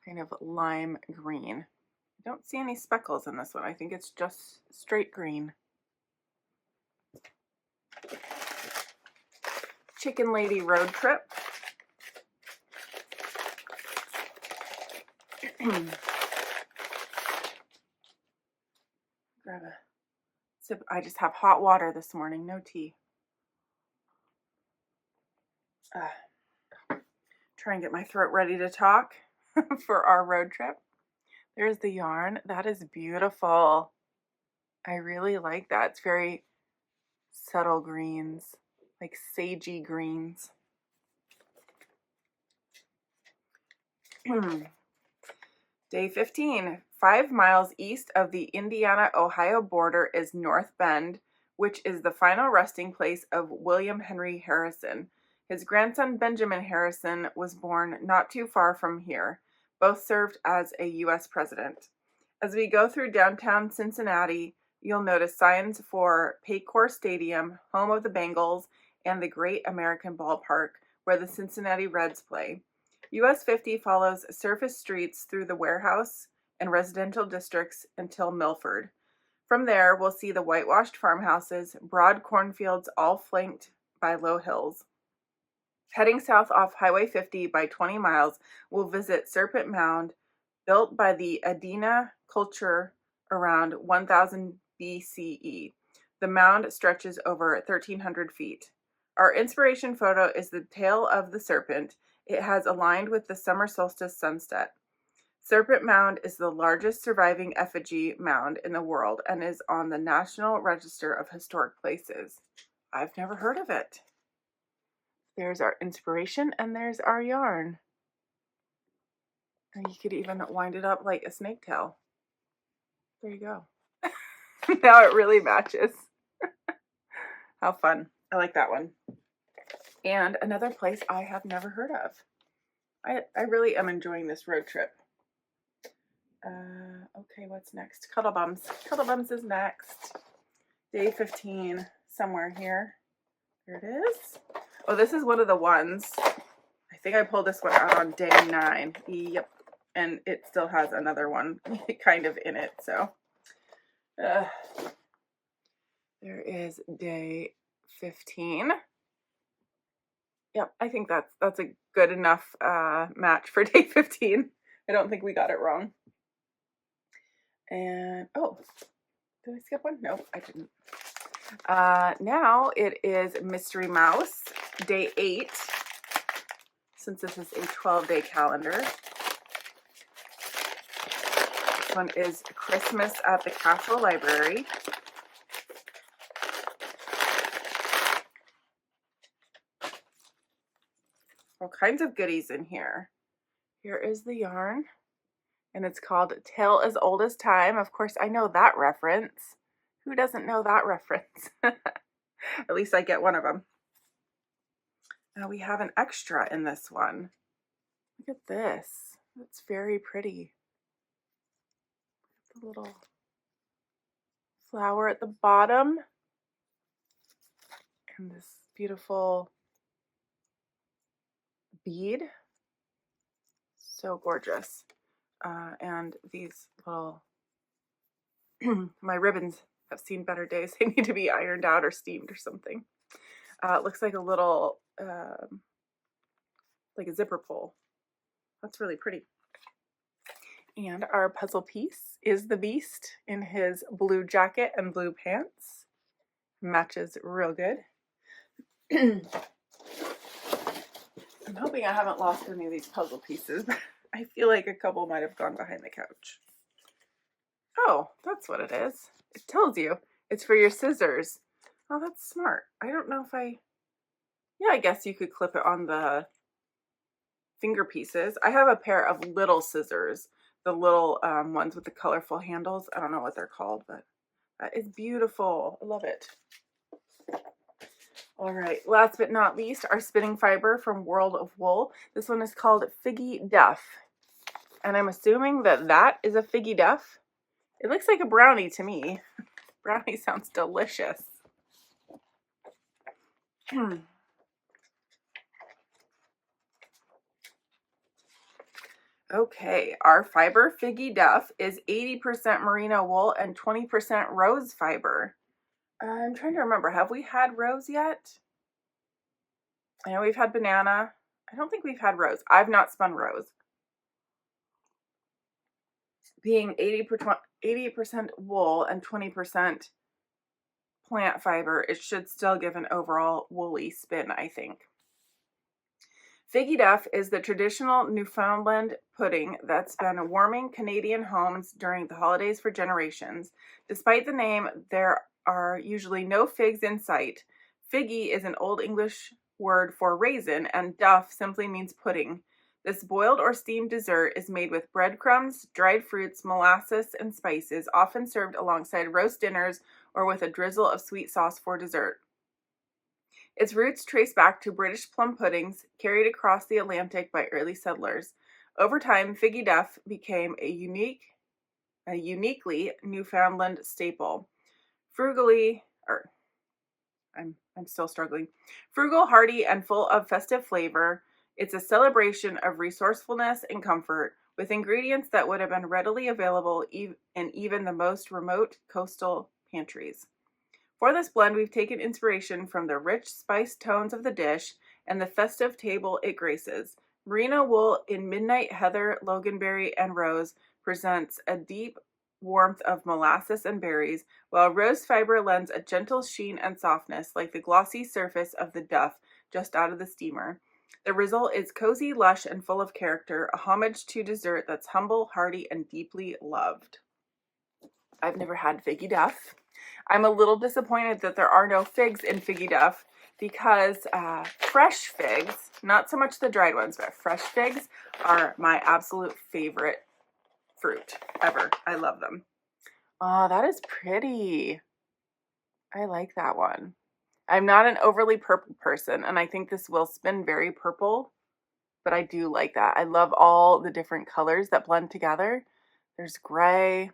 kind of lime green. I don't see any speckles in this one. I think it's just straight green. Chicken Lady Road Trip. Grab a sip. I just have hot water this morning, no tea. Try and get my throat ready to talk for our road trip. There's the yarn. That is beautiful. I really like that. It's very subtle greens, like sagey greens. Day 15. 5 miles east of the Indiana-Ohio border is North Bend, which is the final resting place of William Henry Harrison. His grandson Benjamin Harrison was born not too far from here. Both served as a U.S. president. As we go through downtown Cincinnati, you'll notice signs for Paycor Stadium, home of the Bengals, and the Great American Ballpark, where the Cincinnati Reds play. US 50 follows surface streets through the warehouse and residential districts until Milford. From there, we'll see the whitewashed farmhouses, broad cornfields all flanked by low hills. Heading south off Highway 50 by 20 miles, we'll visit Serpent Mound, built by the Adena culture around 1000 BCE. The mound stretches over 1,300 feet. Our inspiration photo is the tail of the serpent. It has aligned with the summer solstice sunset. Serpent Mound is the largest surviving effigy mound in the world and is on the National Register of Historic Places. I've never heard of it. There's our inspiration and there's our yarn. And you could even wind it up like a snake tail. There you go. Now it really matches. How fun. I like that one. And another place I have never heard of. I really am enjoying this road trip. Okay, what's next? CudddleBums. CudddleBums is next. Day 15, somewhere here. There it is. Oh, this is one of the ones. I think I pulled this one out on day 9. Yep. And it still has another one kind of in it. So there is day 15. Yep, I think that's a good enough match for day 15. I don't think we got it wrong. And, oh, did I skip one? No, I didn't. Now it is Mystery Mouse, day 8, since this is a 12-day calendar. This one is Christmas at the Castle Library. All kinds of goodies in here. Here is the yarn, and it's called Tale as Old as Time. Of course, I know that reference. Who doesn't know that reference? At least I get one of them. Now we have an extra in this one. Look at this. It's very pretty. The little flower at the bottom. And this beautiful bead. So gorgeous. And these little, my ribbons have seen better days. They need to be ironed out or steamed or something. It looks like a little, like a zipper pull. That's really pretty. And our puzzle piece is the Beast in his blue jacket and blue pants. Matches real good. I'm hoping I haven't lost any of these puzzle pieces. I feel like a couple might have gone behind the couch. Oh, that's what it is. It tells you. It's for your scissors. Oh, that's smart. I don't know if yeah, I guess you could clip it on the finger pieces. I have a pair of little scissors. The little ones with the colorful handles. I don't know what they're called, but that is beautiful. I love it. All right, last but not least, our spinning fiber from World of Wool. This one is called Figgy Duff. And I'm assuming that that is a Figgy Duff. It looks like a brownie to me. Brownie sounds delicious. Okay, our fiber Figgy Duff is 80% merino wool and 20% rose fiber. I'm trying to remember, have we had rose yet? I know we've had banana. I don't think we've had rose. I've not spun rose. Being 80% wool and 20% plant fiber, it should still give an overall woolly spin, I think. Figgy Duff is the traditional Newfoundland pudding that's been warming Canadian homes during the holidays for generations. Despite the name, there are usually no figs in sight. Figgy is an Old English word for raisin, and duff simply means pudding. This boiled or steamed dessert is made with breadcrumbs, dried fruits, molasses, and spices, often served alongside roast dinners or with a drizzle of sweet sauce for dessert. Its roots trace back to British plum puddings carried across the Atlantic by early settlers. Over time, figgy duff became a uniquely Newfoundland staple. I'm still struggling. Frugal, hearty, and full of festive flavor, it's a celebration of resourcefulness and comfort, with ingredients that would have been readily available in even the most remote coastal pantries. For this blend, we've taken inspiration from the rich spiced tones of the dish and the festive table it graces. Merino wool in midnight heather, loganberry, and rose presents a deep warmth of molasses and berries, while rose fiber lends a gentle sheen and softness like the glossy surface of the duff just out of the steamer. The result is cozy, lush, and full of character, a homage to dessert that's humble, hearty, and deeply loved. I've never had figgy duff. I'm a little disappointed that there are no figs in figgy duff because fresh figs, not so much the dried ones, but fresh figs are my absolute favorite fruit ever. I love them. Oh, that is pretty. I like that one. I'm not an overly purple person, and I think this will spin very purple, but I do like that. I love all the different colors that blend together. There's gray,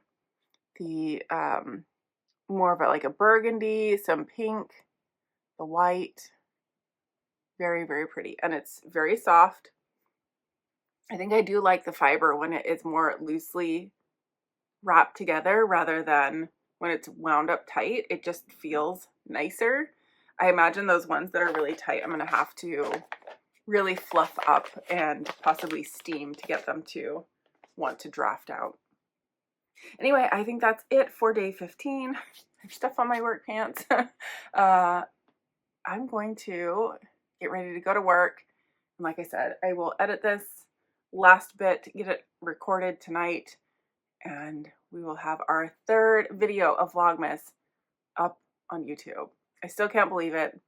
the more of like a burgundy, some pink, the white. Very, very pretty, and it's very soft. I think I do like the fiber when it is more loosely wrapped together rather than when it's wound up tight. It just feels nicer. I imagine those ones that are really tight, I'm going to have to really fluff up and possibly steam to get them to want to draft out. Anyway, I think that's it for day 15. I have stuff on my work pants. I'm going to get ready to go to work. And like I said, I will edit this last bit, get it recorded tonight, and we will have our third video of Vlogmas up on YouTube. I still can't believe it.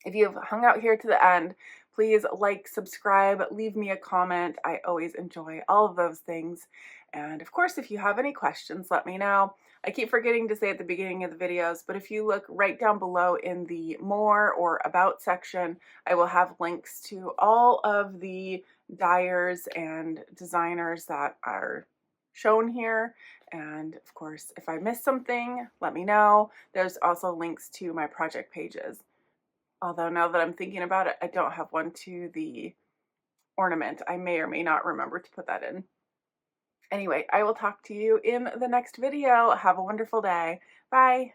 If you've hung out here to the end, please like, subscribe, leave me a comment. I always enjoy all of those things. And of course, if you have any questions, let me know. I keep forgetting to say at the beginning of the videos, but if you look right down below in the more or about section, I will have links to all of the dyers and designers that are shown here. And of course, if I missed something, let me know. There's also links to my project pages. Although now that I'm thinking about it, I don't have one to the ornament. I may or may not remember to put that in. Anyway, I will talk to you in the next video. Have a wonderful day. Bye.